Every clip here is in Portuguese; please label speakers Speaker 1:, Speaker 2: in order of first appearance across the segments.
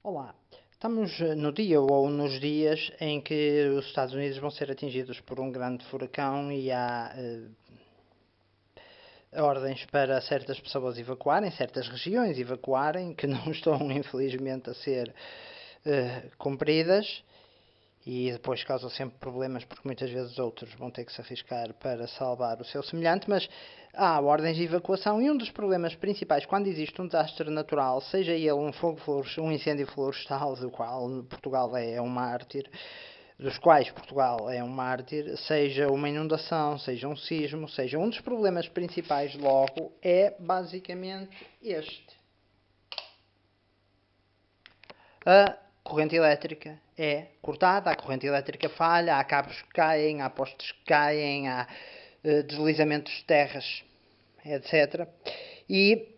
Speaker 1: Olá, estamos no dia ou nos dias em que os Estados Unidos vão ser atingidos por um grande furacão e há ordens para certas pessoas evacuarem, certas regiões evacuarem, que não estão infelizmente a ser cumpridas e depois causa sempre problemas porque muitas vezes outros vão ter que se arriscar para salvar o seu semelhante, mas há ordens de evacuação e um dos problemas principais quando existe um desastre natural, seja ele um fogo, um incêndio florestal, do qual Portugal é um mártir, dos quais Portugal é um mártir, seja uma inundação, seja um sismo, seja um dos problemas principais logo é basicamente este. A corrente elétrica é cortada, a corrente elétrica falha, há cabos que caem, há postes que caem, há deslizamentos de terras, etc. E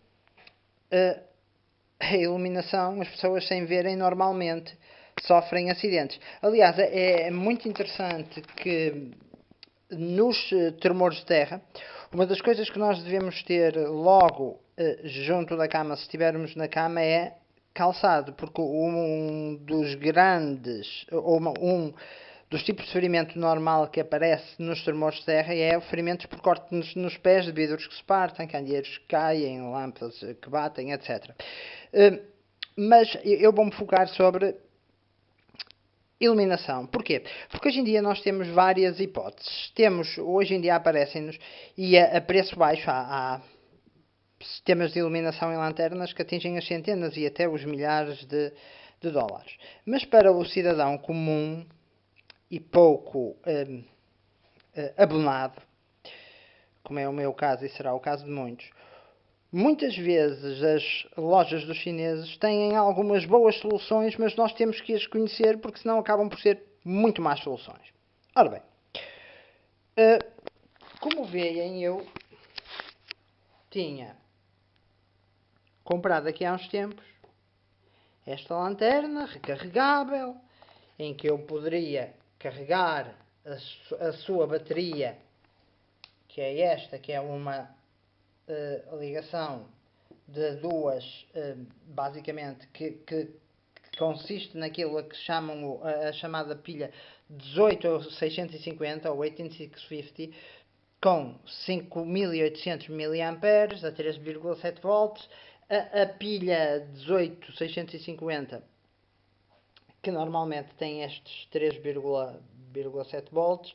Speaker 1: a iluminação, as pessoas sem verem normalmente sofrem acidentes. Aliás, é muito interessante que nos tremores de terra, uma das coisas que nós devemos ter logo junto da cama, se estivermos na cama, é calçado, porque um dos grandes, ou um dos tipos de ferimento normal que aparece nos tremores de terra é ferimentos por corte nos pés, de vidros que se partem, candeeiros que caem, lâmpadas que batem, etc. Mas eu vou-me focar sobre iluminação. Porquê? Porque hoje em dia nós temos várias hipóteses. Hoje em dia aparecem-nos, e a preço baixo, há sistemas de iluminação em lanternas que atingem as centenas e até os milhares de dólares. Mas para o cidadão comum e pouco abonado, como é o meu caso e será o caso de muitos, muitas vezes as lojas dos chineses têm algumas boas soluções, mas nós temos que as conhecer porque senão acabam por ser muito más soluções. Ora bem, como veem, eu tinha comprado aqui há uns tempos esta lanterna recarregável, em que eu poderia carregar a sua bateria, que é esta, que é uma ligação de duas, basicamente, que consiste naquilo a que chamam a chamada pilha 18650 ou 18650 com 5800 mAh a 3,7 volts, a pilha 18650 que normalmente tem estes 3,7 volts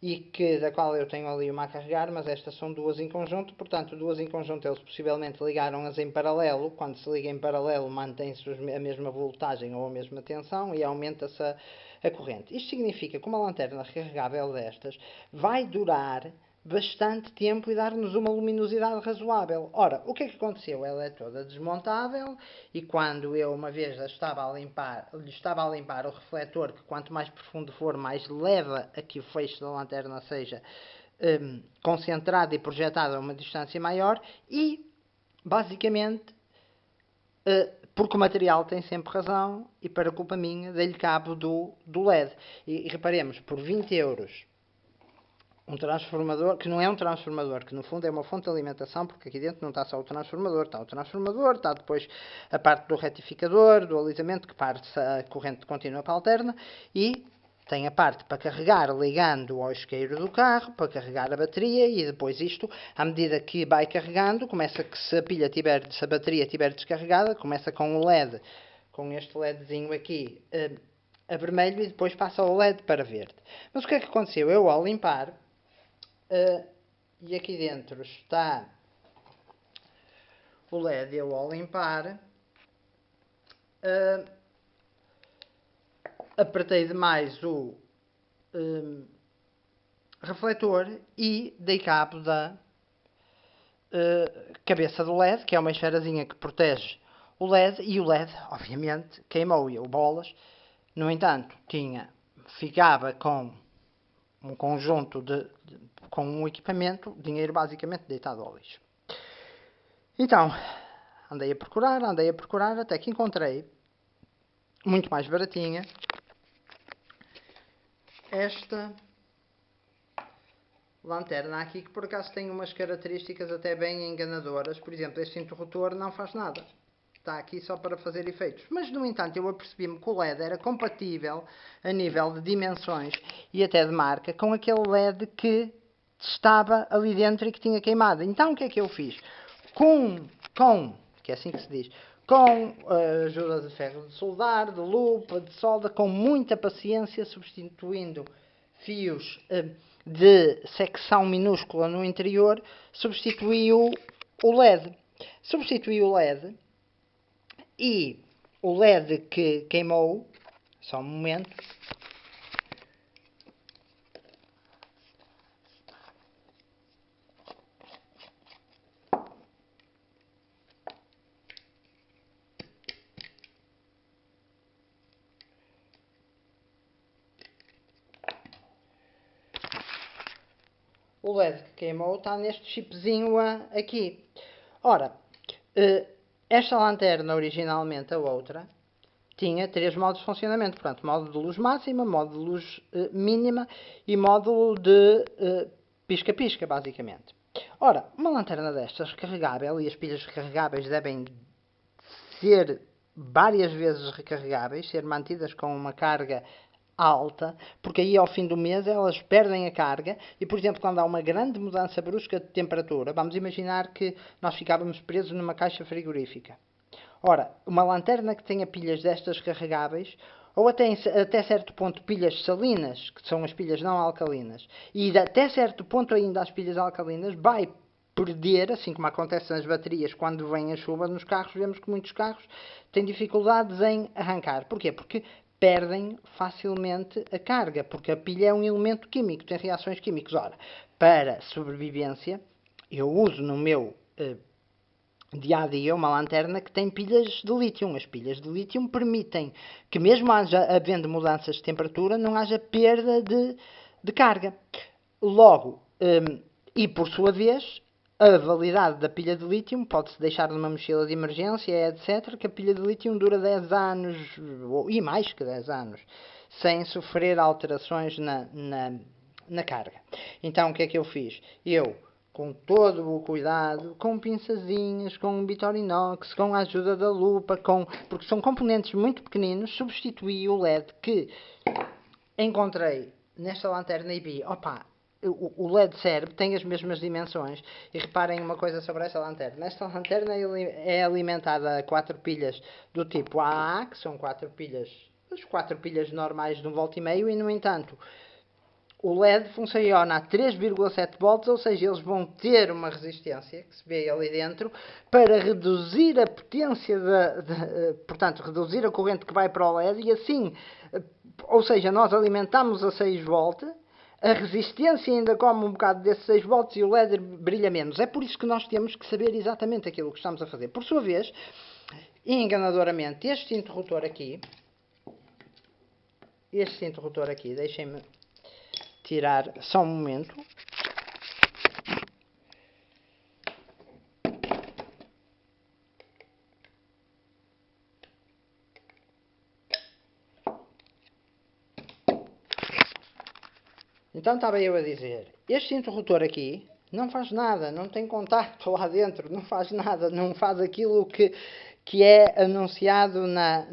Speaker 1: e da qual eu tenho ali uma a carregar, mas estas são duas em conjunto, portanto, duas em conjunto eles possivelmente ligaram-as em paralelo. Quando se liga em paralelo, mantém-se a mesma voltagem ou a mesma tensão e aumenta-se a corrente. Isto significa que uma lanterna recarregável destas vai durar bastante tempo e dar-nos uma luminosidade razoável. Ora, o que é que aconteceu? Ela é toda desmontável e quando eu uma vez lhe estava a limpar o refletor, que quanto mais profundo for, mais leva a que o feixe da lanterna seja concentrado e projetado a uma distância maior e, basicamente, porque o material tem sempre razão e para culpa minha dei-lhe cabo do LED. E reparemos, por 20 euros um transformador, que não é um transformador, que no fundo é uma fonte de alimentação, porque aqui dentro não está só o transformador, está depois a parte do retificador, do alisamento, que parte a corrente contínua para a alterna, e tem a parte para carregar ligando ao isqueiro do carro, para carregar a bateria, e depois isto, à medida que vai carregando, começa que se a bateria estiver descarregada, começa com o LED, com este LEDzinho aqui, a vermelho, e depois passa o LED para verde. Mas o que é que aconteceu? Eu, ao limpar, e aqui dentro está o LED, eu ao limpar apertei demais o refletor e dei cabo da cabeça do LED, que é uma esferazinha que protege o LED, e o LED, obviamente, queimou e bolas. No entanto, ficava com um conjunto com um equipamento, dinheiro basicamente deitado ao lixo. Então, andei a procurar, até que encontrei, muito mais baratinha, esta lanterna aqui, que por acaso tem umas características até bem enganadoras. Por exemplo, este interruptor não faz nada. está aqui só para fazer efeitos. Mas, no entanto, eu apercebi-me que o LED era compatível a nível de dimensões e até de marca com aquele LED que estava ali dentro e que tinha queimado. Então, o que é que eu fiz? Que é assim que se diz, com a ajuda de ferro de soldar, de lupa, de solda, com muita paciência, substituindo fios de secção minúscula no interior, substituí o LED. Substituí o LED e o LED que queimou, só um momento, o LED que queimou está neste chipzinho aqui. Ora, esta lanterna originalmente, a outra, tinha 3 modos de funcionamento. Portanto, modo de luz máxima, modo de luz mínima e módulo de pisca-pisca, basicamente. Ora, uma lanterna destas recarregável, e as pilhas recarregáveis devem ser várias vezes recarregáveis, ser mantidas com uma carga alta, porque aí ao fim do mês elas perdem a carga e, por exemplo, quando há uma grande mudança brusca de temperatura, vamos imaginar que nós ficávamos presos numa caixa frigorífica. Ora, uma lanterna que tenha pilhas destas carregáveis, ou até certo ponto pilhas salinas, que são as pilhas não alcalinas, e até certo ponto ainda as pilhas alcalinas, vai perder, assim como acontece nas baterias quando vem a chuva nos carros, vemos que muitos carros têm dificuldades em arrancar. Porquê? Porque perdem facilmente a carga, porque a pilha é um elemento químico, tem reações químicas. Ora, para sobrevivência, eu uso no meu dia a dia uma lanterna que tem pilhas de lítio. As pilhas de lítio permitem que, mesmo havendo mudanças de temperatura, não haja perda de carga. Logo, e por sua vez, a validade da pilha de lítio pode-se deixar numa mochila de emergência, etc., que a pilha de lítio dura 10 anos, e mais que 10 anos, sem sofrer alterações na carga. Então, o que é que eu fiz? Eu, com todo o cuidado, com pinçazinhas, com um Vitorinox, com a ajuda da lupa, porque são componentes muito pequeninos, substituí o LED que encontrei nesta lanterna e vi, opa, o LED serve, tem as mesmas dimensões. E reparem uma coisa sobre esta lanterna. Esta lanterna é alimentada a 4 pilhas do tipo AA, que são 4 pilhas, as 4 pilhas normais de 1,5 V, e no entanto, o LED funciona a 3,7 volts, ou seja, eles vão ter uma resistência, que se vê ali dentro, para reduzir a potência, portanto, reduzir a corrente que vai para o LED, e assim, ou seja, nós alimentamos a 6 volts, a resistência ainda come um bocado desses 6 volts e o LED brilha menos. É por isso que nós temos que saber exatamente aquilo que estamos a fazer. Por sua vez, enganadoramente, este interruptor aqui, deixem-me tirar só um momento. Então estava eu a dizer, este interruptor aqui não faz nada, não tem contacto lá dentro, não faz nada, não faz aquilo que é anunciado na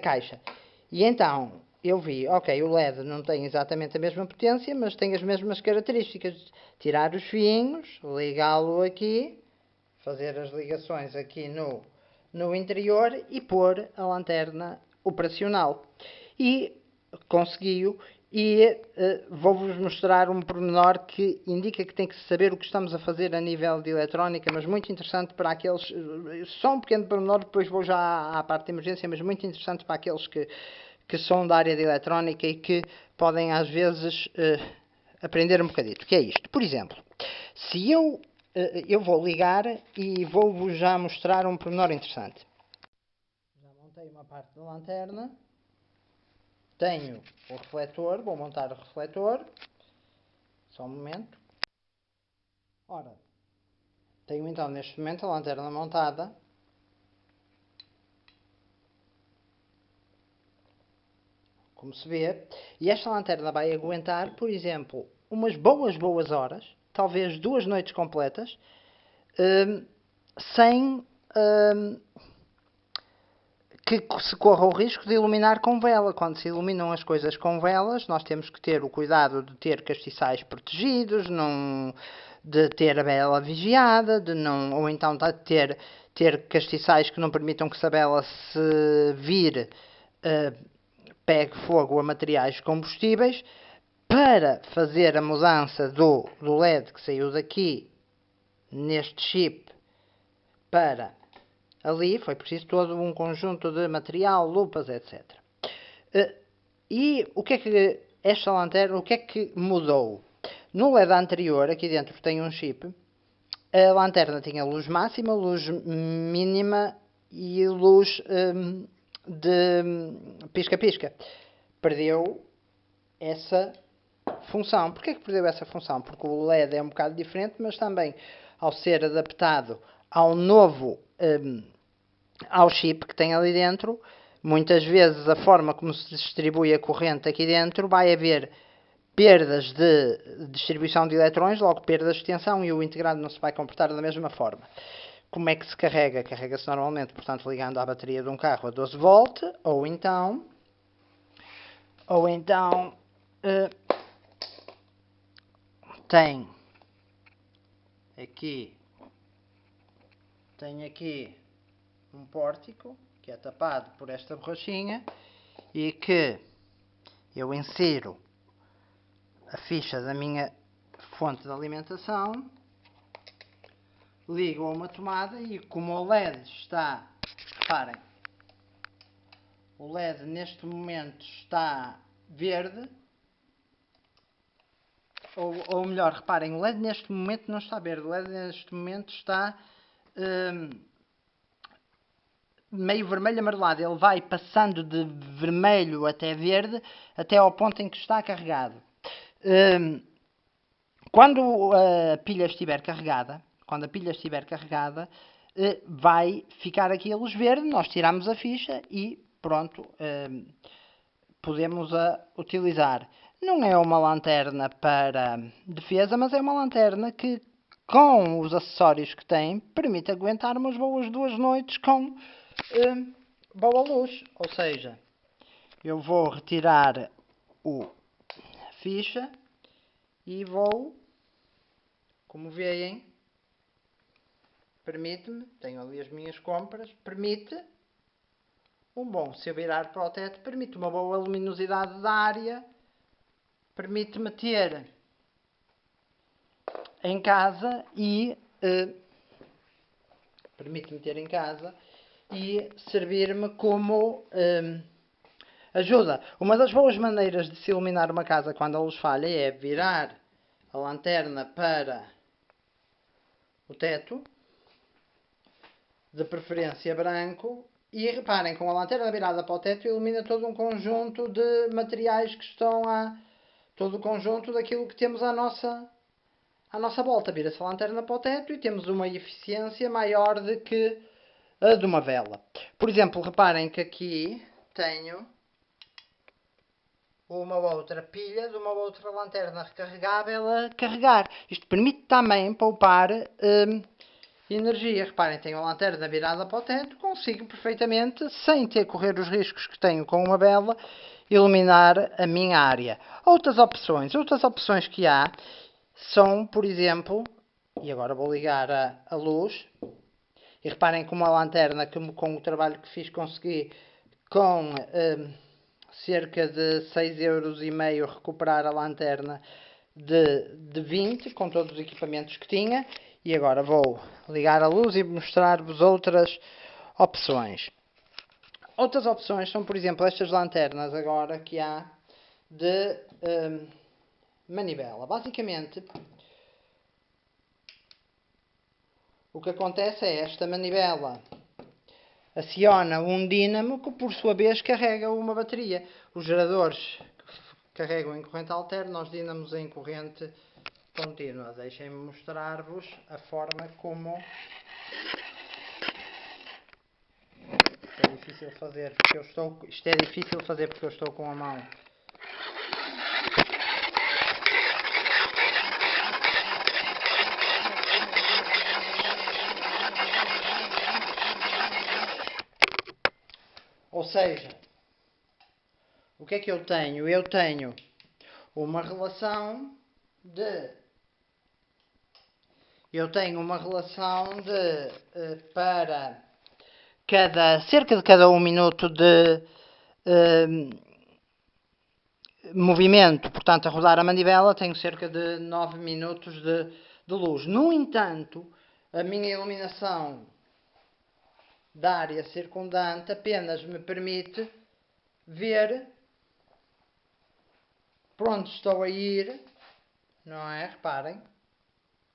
Speaker 1: caixa. E então eu vi, ok, o LED não tem exatamente a mesma potência, mas tem as mesmas características. Tirar os fiinhos, ligá-lo aqui, fazer as ligações aqui no interior e pôr a lanterna operacional. E consegui-o. E vou-vos mostrar um pormenor que indica que tem que saber o que estamos a fazer a nível de eletrónica, mas muito interessante para aqueles, só um pequeno pormenor, depois vou já à parte de emergência, mas muito interessante para aqueles que são da área de eletrónica e que podem às vezes aprender um bocadito. O que é isto? Por exemplo, se eu vou ligar e vou-vos já mostrar um pormenor interessante. Já montei uma parte da lanterna. Tenho o refletor, vou montar o refletor, só um momento. Ora, tenho então neste momento a lanterna montada. Como se vê, e esta lanterna vai aguentar, por exemplo, umas boas horas, talvez 2 noites completas, sem que se corra o risco de iluminar com vela. Quando se iluminam as coisas com velas, nós temos que ter o cuidado de ter castiçais protegidos, de ter a vela vigiada, ou então de ter castiçais que não permitam que se a vela se vire, pegue fogo a materiais combustíveis. Para fazer a mudança do LED que saiu daqui, neste chip, para ali, foi preciso todo um conjunto de material, lupas, etc. E o que é que esta lanterna, o que é que mudou? No LED anterior, aqui dentro tem um chip, a lanterna tinha luz máxima, luz mínima e luz de pisca-pisca. Perdeu essa função. Porquê que perdeu essa função? Porque o LED é um bocado diferente, mas também ao ser adaptado ao novo ao chip que tem ali dentro, muitas vezes a forma como se distribui a corrente aqui dentro vai haver perdas de distribuição de eletrões, logo perdas de tensão, e o integrado não se vai comportar da mesma forma. Como é que se carrega? Carrega-se normalmente, portanto, ligando à bateria de um carro a 12 volt, ou então tem aqui um pórtico que é tapado por esta borrachinha e que eu insiro a ficha da minha fonte de alimentação, ligo a uma tomada e como o LED está, reparem, o LED neste momento está verde, ou melhor, reparem, o LED neste momento não está verde, o LED neste momento está meio vermelho amarelado. Ele vai passando de vermelho até verde, até ao ponto em que está carregado. Quando a pilha estiver carregada, vai ficar aqui a luz verde, nós tiramos a ficha e pronto, podemos a utilizar. Não é uma lanterna para defesa, mas é uma lanterna que, com os acessórios que tem, permite aguentar umas boas 2 noites com boa luz. Ou seja, eu vou retirar a ficha e vou, como veem, permite-me, tenho ali as minhas compras, permite se eu virar para o teto, permite uma boa luminosidade da área, permite-me ter em casa e servir-me como ajuda. Uma das boas maneiras de se iluminar uma casa quando a luz falha é virar a lanterna para o teto, de preferência branco, e reparem, com a lanterna virada para o teto ilumina todo um conjunto de materiais que estão todo o conjunto daquilo que temos à nossa volta. Vira-se a lanterna para o teto e temos uma eficiência maior do que a de uma vela. Por exemplo, reparem que aqui tenho uma outra pilha de uma outra lanterna recarregável a carregar. Isto permite também poupar energia. Reparem, tenho a lanterna virada para o teto, consigo perfeitamente, sem ter que correr os riscos que tenho com uma vela, iluminar a minha área. Outras opções que há são, por exemplo, e agora vou ligar a luz, e reparem como a lanterna, com o trabalho que fiz, consegui com cerca de 6,5 € recuperar a lanterna de 20, com todos os equipamentos que tinha. E agora vou ligar a luz e mostrar-vos outras opções. Outras opções são, por exemplo, estas lanternas agora que há de manivela. Basicamente, o que acontece é esta manivela aciona um dínamo que, por sua vez, carrega uma bateria. Os geradores carregam em corrente alterna, os dínamos em corrente contínua. Deixem-me mostrar-vos a forma como... Isto é difícil fazer porque eu estou com a mão. seja, o que é que eu tenho? Eu tenho uma relação de... para cerca de cada 1 minuto de movimento, portanto, a rodar a manivela, tenho cerca de 9 minutos de luz. No entanto, a minha iluminação da área circundante apenas me permite ver por onde estou a ir, não é? Reparem.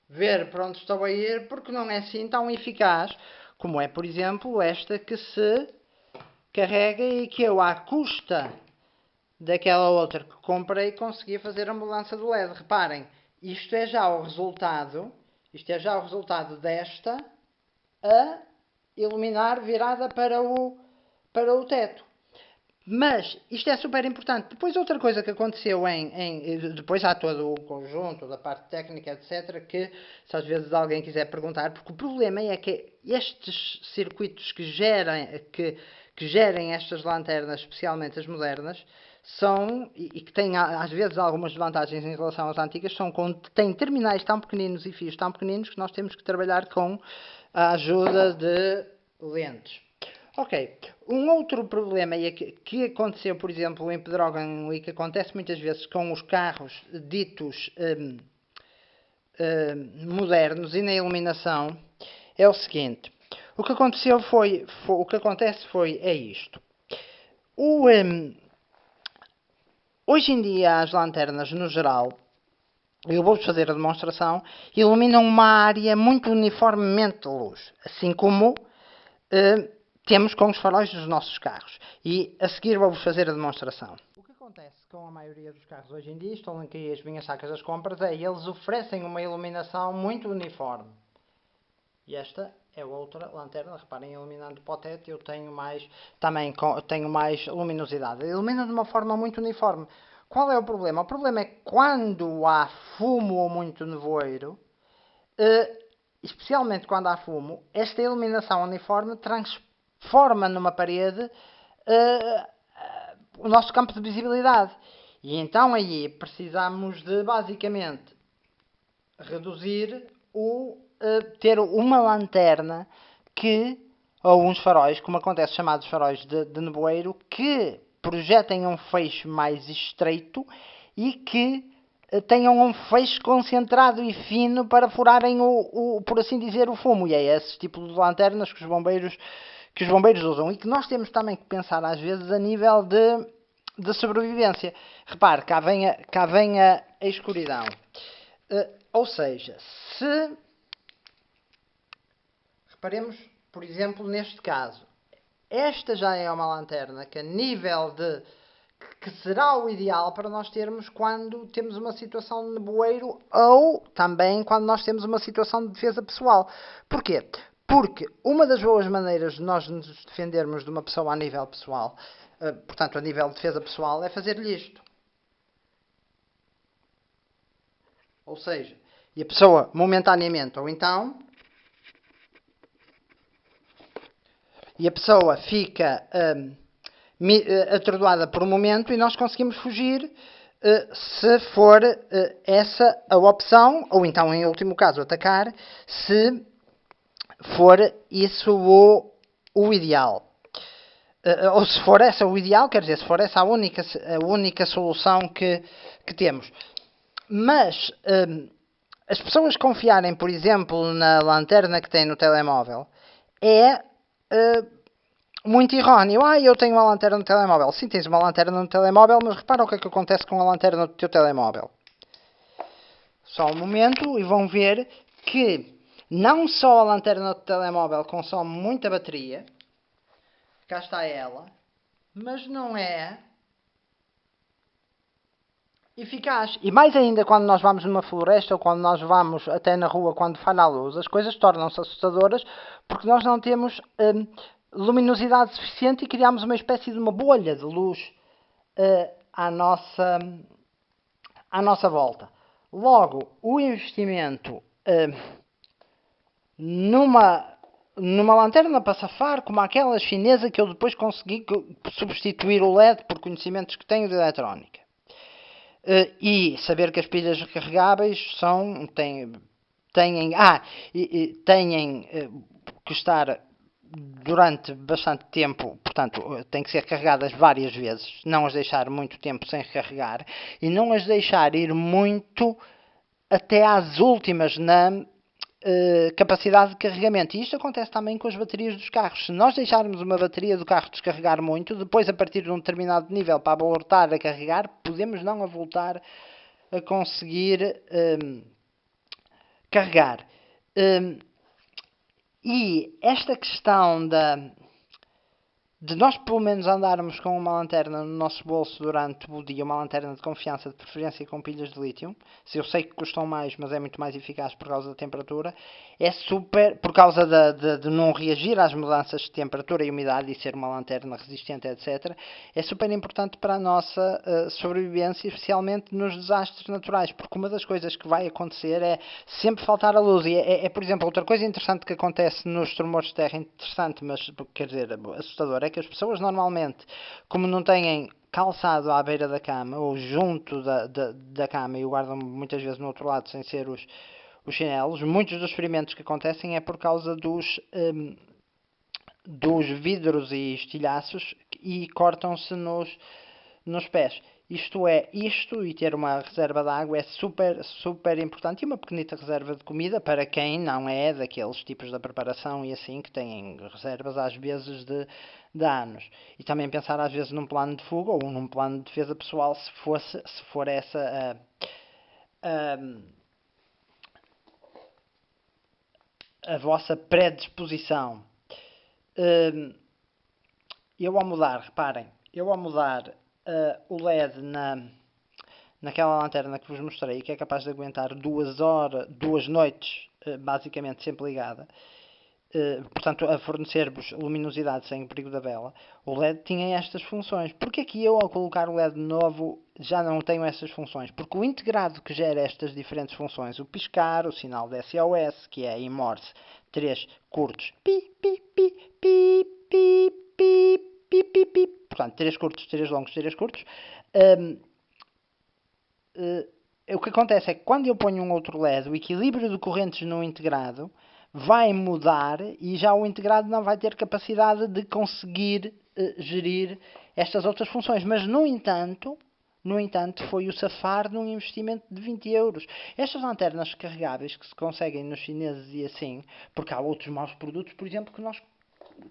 Speaker 1: Ver por onde estou a ir, porque não é assim tão eficaz como é, por exemplo, esta que se carrega e que eu, à custa daquela outra que comprei, consegui fazer a mudança do LED. Reparem, isto é já o resultado desta a iluminar virada para o teto. Mas isto é super importante. Depois outra coisa que aconteceu depois há todo o conjunto da parte técnica, etc, que se às vezes alguém quiser perguntar, porque o problema é que estes circuitos que gerem estas lanternas, especialmente as modernas, e que têm às vezes algumas desvantagens em relação às antigas, têm terminais tão pequeninos e fios tão pequeninos que nós temos que trabalhar com a ajuda de lentes. Ok, um outro problema que aconteceu, por exemplo, em Pedrógão e que acontece muitas vezes com os carros ditos modernos e na iluminação é o seguinte. O que aconteceu é isto. Hoje em dia as lanternas, no geral, eu vou-vos fazer a demonstração, iluminam uma área muito uniformemente de luz, assim como temos com os faróis dos nossos carros. E a seguir vou-vos fazer a demonstração. O que acontece com a maioria dos carros hoje em dia, estão aqui as minhas sacas das compras, eles oferecem uma iluminação muito uniforme. E esta é outra lanterna, reparem, iluminando para o teto, eu tenho mais luminosidade. Ilumina de uma forma muito uniforme. Qual é o problema? O problema é que quando há fumo ou muito nevoeiro, especialmente quando há fumo, esta iluminação uniforme transforma numa parede o nosso campo de visibilidade. E então aí precisamos de basicamente reduzir ter uma lanterna ou uns faróis, como acontece, chamados faróis de nevoeiro, que projetem um feixe mais estreito e que tenham um feixe concentrado e fino para furarem por assim dizer, o fumo. E é esse tipo de lanternas que os bombeiros usam e que nós temos também que pensar às vezes a nível de sobrevivência. Repare, cá vem a escuridão. Ou seja, se reparemos, por exemplo, neste caso, esta já é uma lanterna que a nível que será o ideal para nós termos quando temos uma situação de nevoeiro ou também quando nós temos uma situação de defesa pessoal. Porquê? Porque uma das boas maneiras de nós nos defendermos de uma pessoa a nível pessoal, portanto a nível de defesa pessoal, é fazer-lhe isto. Ou seja, e a pessoa momentaneamente, ou então, e a pessoa fica atordoada por um momento e nós conseguimos fugir se for essa a opção, ou então, em último caso, atacar, se for isso o ideal. Ou se for essa o ideal, quer dizer, se for essa a única solução que temos. Mas as pessoas confiarem, por exemplo, na lanterna que tem no telemóvel é muito erróneo. Eu tenho uma lanterna no telemóvel. Sim, tens uma lanterna no telemóvel, mas repara o que é que acontece com a lanterna do teu telemóvel. Só um momento e vão ver que não só a lanterna do telemóvel consome muita bateria, cá está ela, mas não é eficaz. E mais ainda quando nós vamos numa floresta ou quando nós vamos até na rua quando falha a luz, as coisas tornam-se assustadoras porque nós não temos luminosidade suficiente e criamos uma espécie de uma bolha de luz à nossa volta. Logo, o investimento numa numa lanterna para safar, como aquela chinesa que eu depois consegui substituir o LED por conhecimentos que tenho de eletrónica. E saber que as pilhas recarregáveis têm que estar durante bastante tempo, portanto, têm que ser carregadas várias vezes, não as deixar muito tempo sem recarregar e não as deixar ir muito até às últimas na capacidade de carregamento. E isto acontece também com as baterias dos carros. Se nós deixarmos uma bateria do carro descarregar muito, depois a partir de um determinado nível para voltar a carregar, podemos não a voltar a conseguir carregar. E esta questão de nós pelo menos andarmos com uma lanterna no nosso bolso durante o dia, uma lanterna de confiança, de preferência com pilhas de lítio, se eu sei que custam mais, mas é muito mais eficaz por causa da temperatura, é super, por causa de não reagir às mudanças de temperatura e umidade e ser uma lanterna resistente, etc., é super importante para a nossa sobrevivência, especialmente nos desastres naturais, porque uma das coisas que vai acontecer é sempre faltar a luz. E por exemplo, outra coisa interessante que acontece nos tremores de terra, interessante, mas quer dizer, assustador, é que as pessoas normalmente, como não têm calçado à beira da cama ou junto da cama e o guardam muitas vezes no outro lado sem ser os chinelos, muitos dos ferimentos que acontecem é por causa dos vidros e estilhaços e cortam-se nos pés. Isto e ter uma reserva de água é super, super importante. E uma pequenita reserva de comida para quem não é daqueles tipos de preparação e assim, que têm reservas às vezes de anos. E também pensar às vezes num plano de fuga ou num plano de defesa pessoal, se for essa a vossa predisposição. Eu ao mudar, reparem, o LED naquela lanterna que vos mostrei, que é capaz de aguentar 2 noites, basicamente sempre ligada, portanto a fornecer-vos luminosidade sem o perigo da vela, o LED tinha estas funções. Porquê que eu ao colocar o LED novo já não tenho essas funções? Porque o integrado que gera estas diferentes funções, o piscar, o sinal de SOS, que é em Morse, 3 curtos, pi, pi, pi, pi, pi, pi, pi, pi, pi, portanto 3 curtos, 3 longos, 3 curtos, o que acontece é que quando eu ponho um outro LED, o equilíbrio de correntes no integrado vai mudar e já o integrado não vai ter capacidade de conseguir gerir estas outras funções. Mas, no entanto, foi o safar de um investimento de 20 euros. Estas lanternas carregáveis que se conseguem nos chineses e assim, porque há outros maus produtos, por exemplo, que nós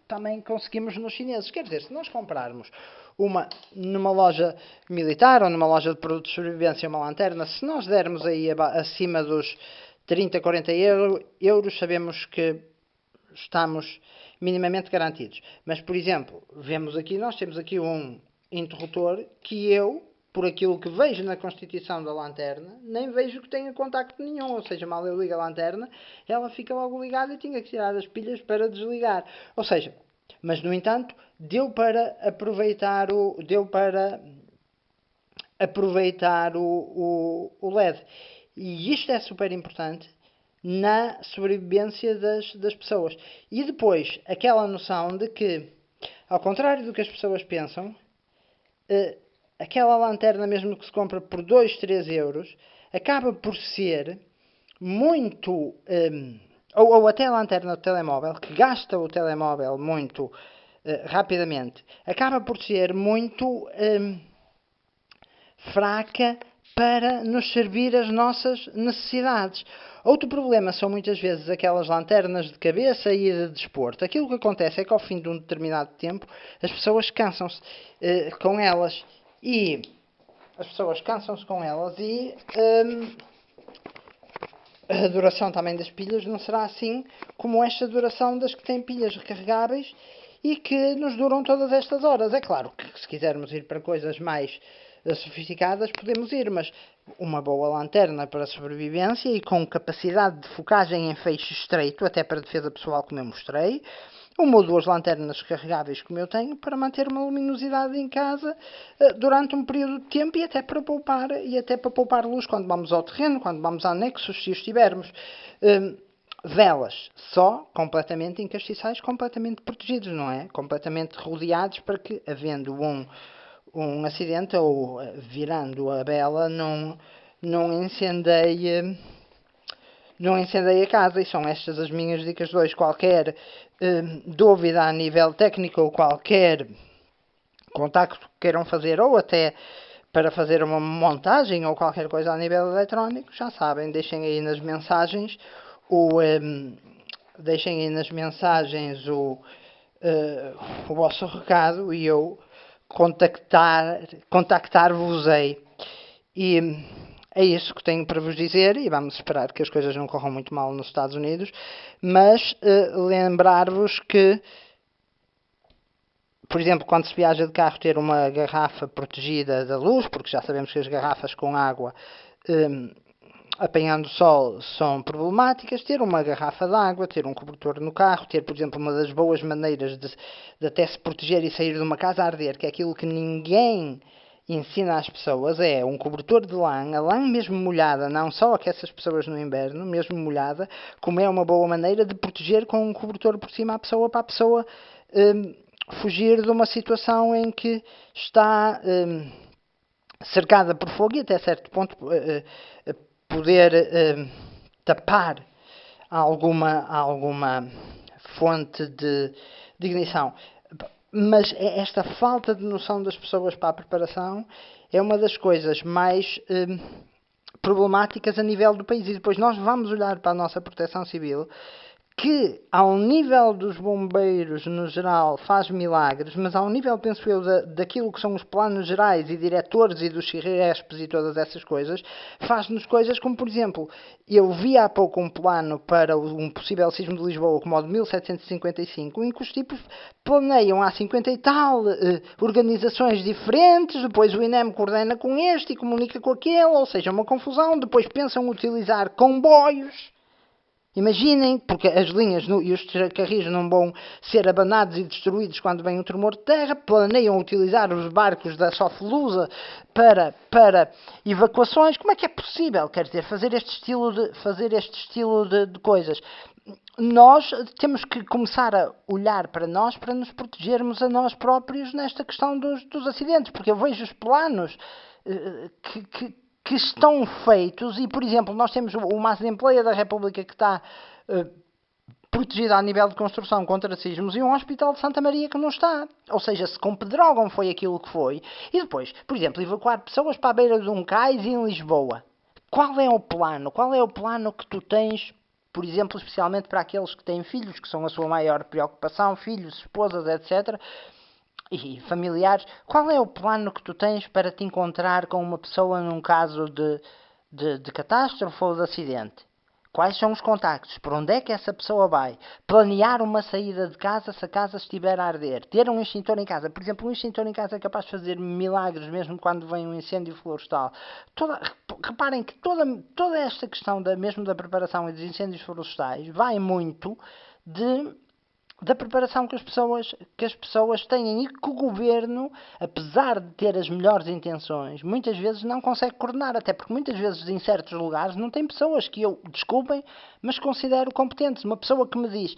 Speaker 1: também conseguimos nos chineses. Quer dizer, se nós comprarmos numa loja militar ou numa loja de produtos de sobrevivência uma lanterna, se nós dermos aí acima dos 30, 40 euros, sabemos que estamos minimamente garantidos. Mas, por exemplo, nós temos aqui um interruptor que eu, por aquilo que vejo na constituição da lanterna, nem vejo que tenha contacto nenhum. Ou seja, mal eu ligo a lanterna, ela fica logo ligada e tinha que tirar as pilhas para desligar. Ou seja, mas no entanto, deu para aproveitar o LED. E isto é super importante na sobrevivência das pessoas. E depois, aquela noção de que, ao contrário do que as pessoas pensam, aquela lanterna mesmo que se compra por 2, 3 euros, acaba por ser muito... ou até a lanterna do telemóvel, que gasta o telemóvel muito rapidamente, acaba por ser muito fraca para nos servir as nossas necessidades. Outro problema são muitas vezes aquelas lanternas de cabeça e de desporto. Aquilo que acontece é que ao fim de um determinado tempo as pessoas cansam-se com elas e a duração também das pilhas não será assim como esta duração das que têm pilhas recarregáveis e que nos duram todas estas horas. É claro que se quisermos ir para coisas mais sofisticadas podemos ir, mas uma boa lanterna para sobrevivência e com capacidade de focagem em feixe estreito, até para defesa pessoal como eu mostrei, uma ou duas lanternas carregáveis como eu tenho para manter uma luminosidade em casa durante um período de tempo e até para poupar luz quando vamos ao terreno, quando vamos a anexos, se estivermos. velas só, completamente em castiçais, completamente protegidos, não é? Completamente rodeados para que, havendo um acidente ou virando a vela, não incendeie, não incendeie a casa. E são estas as minhas dicas de hoje. Qualquer dúvida a nível técnico ou qualquer contacto que queiram fazer, ou até para fazer uma montagem ou qualquer coisa a nível eletrónico, já sabem, deixem aí nas mensagens deixem aí nas mensagens o vosso recado e eu contactar-vos-ei. E é isso que tenho para vos dizer e vamos esperar que as coisas não corram muito mal nos Estados Unidos, mas lembrar-vos que, por exemplo, quando se viaja de carro, ter uma garrafa protegida da luz, porque já sabemos que as garrafas com água apanhando sol são problemáticas. Ter uma garrafa de água, ter um cobertor no carro, ter, por exemplo, uma das boas maneiras de até se proteger e sair de uma casa a arder, que é aquilo que ninguém ensina às pessoas, é um cobertor de lã, a lã mesmo molhada, não só aquece as pessoas no inverno, mesmo molhada, como é uma boa maneira de proteger com um cobertor por cima a pessoa, para a pessoa fugir de uma situação em que está cercada por fogo e até certo ponto poder tapar alguma fonte de ignição. Mas esta falta de noção das pessoas para a preparação é uma das coisas mais problemáticas a nível do país. E depois nós vamos olhar para a nossa proteção civil, que ao nível dos bombeiros no geral faz milagres, mas ao nível, penso eu, daquilo que são os planos gerais e diretores e dos CIRESPs e todas essas coisas, faz-nos coisas como, por exemplo, eu vi há pouco um plano para um possível sismo de Lisboa como o de 1755, em que os tipos planeiam há 50 e tal organizações diferentes, depois o INEM coordena com este e comunica com aquele, ou seja, uma confusão, depois pensam utilizar comboios. Imaginem, porque as linhas e os carris não vão ser abanados e destruídos quando vem um tremor de terra, planeiam utilizar os barcos da Sofilusa para evacuações. Como é que é possível, quer dizer, fazer este estilo de coisas? Nós temos que começar a olhar para nós para nos protegermos a nós próprios nesta questão dos acidentes, porque eu vejo os planos que estão feitos e, por exemplo, nós temos uma Assembleia da República que está protegida a nível de construção contra sismos e um Hospital de Santa Maria que não está. Ou seja, se com Pedrógão foi aquilo que foi, e depois, por exemplo, evacuar pessoas para a beira de um cais em Lisboa. Qual é o plano? Qual é o plano que tu tens, por exemplo, especialmente para aqueles que têm filhos, que são a sua maior preocupação, filhos, esposas, etc., e familiares, qual é o plano que tu tens para te encontrar com uma pessoa num caso de catástrofe ou de acidente? Quais são os contactos? Por onde é que essa pessoa vai? Planear uma saída de casa se a casa estiver a arder. Ter um extintor em casa. Por exemplo, um extintor em casa é capaz de fazer milagres mesmo quando vem um incêndio florestal. Reparem que toda esta questão mesmo da preparação e dos incêndios florestais vai muito da preparação que as pessoas têm e que o governo, apesar de ter as melhores intenções, muitas vezes não consegue coordenar, até porque muitas vezes em certos lugares não tem pessoas que eu, desculpem, mas considero competentes. Uma pessoa que me diz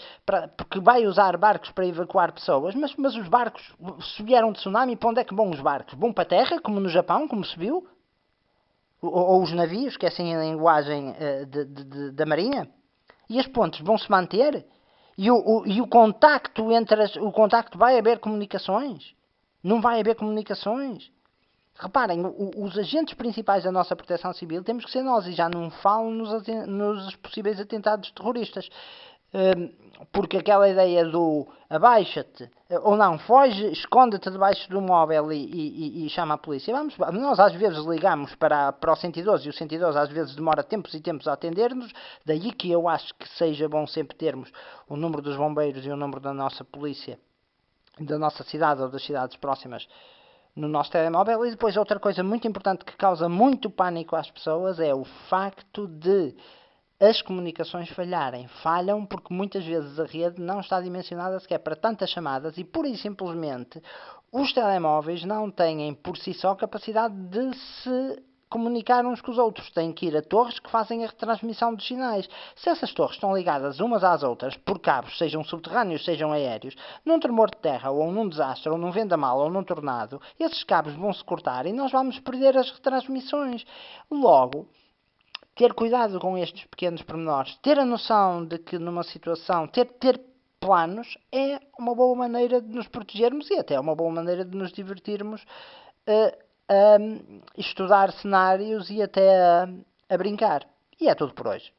Speaker 1: que vai usar barcos para evacuar pessoas, mas os barcos, se vier um tsunami, para onde é que vão os barcos? Vão para a terra, como no Japão, como se viu? Ou os navios, que é assim a linguagem da marinha? E as pontes vão-se manter? E o contacto o contacto vai haver comunicações? Não vai haver comunicações? Reparem, os agentes principais da nossa proteção civil temos que ser nós, e já não falo nos possíveis atentados terroristas. Porque aquela ideia do abaixa-te, ou não, foge, esconde-te debaixo do móvel e chama a polícia. Nós às vezes ligamos para o 112 e o 112 às vezes demora tempos e tempos a atender-nos, daí que eu acho que seja bom sempre termos o número dos bombeiros e o número da nossa polícia, da nossa cidade ou das cidades próximas no nosso telemóvel. E depois outra coisa muito importante que causa muito pânico às pessoas é o facto de as comunicações falharem. Falham porque muitas vezes a rede não está dimensionada sequer para tantas chamadas e pura e simplesmente os telemóveis não têm por si só capacidade de se comunicar uns com os outros. Têm que ir a torres que fazem a retransmissão dos sinais. Se essas torres estão ligadas umas às outras por cabos, sejam subterrâneos, sejam aéreos, num tremor de terra, ou num desastre, ou num vendamal, ou num tornado, esses cabos vão se cortar e nós vamos perder as retransmissões. Logo, ter cuidado com estes pequenos pormenores, ter a noção de que numa situação, ter planos é uma boa maneira de nos protegermos e até é uma boa maneira de nos divertirmos a estudar cenários e até a brincar. E é tudo por hoje.